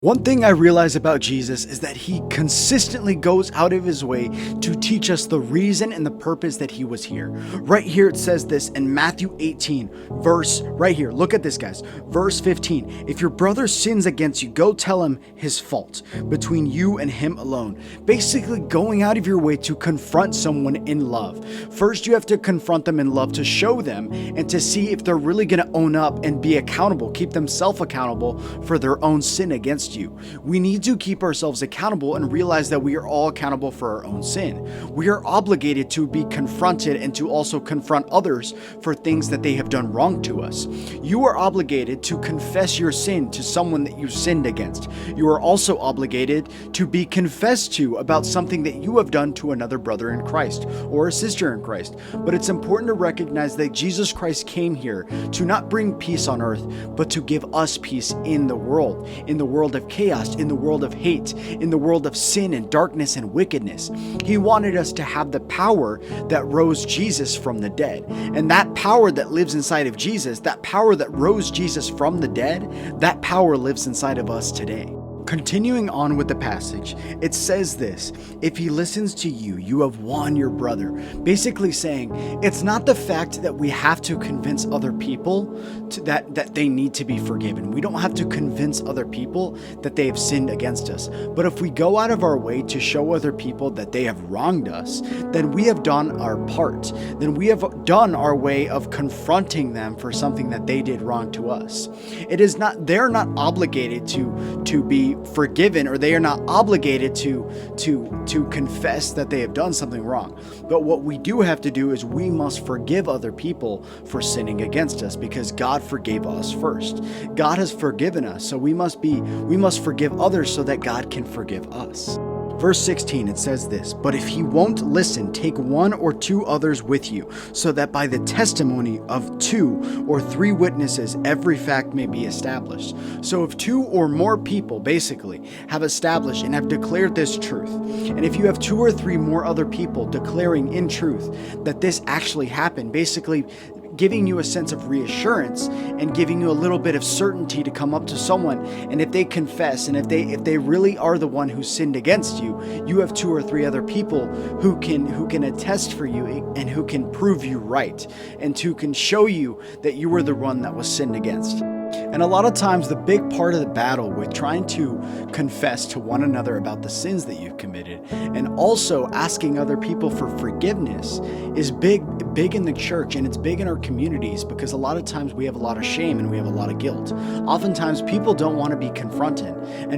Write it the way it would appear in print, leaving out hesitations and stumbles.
One thing I realize about Jesus is that he consistently goes out of his way to teach us the reason and the purpose that he was here. Right here it says this in Matthew 18, verse right here. Look at this, guys. Verse 15. If your brother sins against you, go tell him his fault between you and him alone. Basically going out of your way to confront someone in love. First, you have to confront them in love to show them and to see if they're really going to own up and be accountable, keep themselves accountable for their own sin against you. We need to keep ourselves accountable and realize that we are all accountable for our own sin. We are obligated to be confronted and to also confront others for things that they have done wrong to us. You are obligated to confess your sin to someone that you sinned against. You are also obligated to be confessed to about something that you have done to another brother in Christ or a sister in Christ. But it's important to recognize that Jesus Christ came here to not bring peace on earth, but to give us peace in the world of chaos, in the world of hate, in the world of sin and darkness and wickedness. He wanted us to have the power that rose Jesus from the dead. And that power that lives inside of Jesus, that power that rose Jesus from the dead, that power lives inside of us today. Continuing on with the passage, it says this: if he listens to you, you have won your brother. Basically saying, it's not the fact that we have to convince other people that they need to be forgiven. We don't have to convince other people that they have sinned against us. But if we go out of our way to show other people that they have wronged us, then we have done our part. Then we have done our way of confronting them for something that they did wrong to us. They're not obligated to be forgiven, or they are not obligated to confess that they have done something wrong. But what we do have to do is we must forgive other people for sinning against us, because God forgave us first. God has forgiven us, so we must forgive others so that God can forgive us. Verse 16, it says this: but if he won't listen, take one or two others with you, so that by the testimony of 2 or 3 witnesses, every fact may be established. So if 2 or more people basically have established and have declared this truth, and if you have 2 or 3 more other people declaring in truth that this actually happened, basically giving you a sense of reassurance and giving you a little bit of certainty to come up to someone, and if they confess and if they really are the one who sinned against you, you have 2 or 3 other people who can attest for you and who can prove you right and who can show you that you were the one that was sinned against. And a lot of times the big part of the battle with trying to confess to one another about the sins that you've committed and also asking other people for forgiveness is big in the church, and it's big in our communities, because a lot of times we have a lot of shame and we have a lot of guilt. Oftentimes people don't want to be confronted. And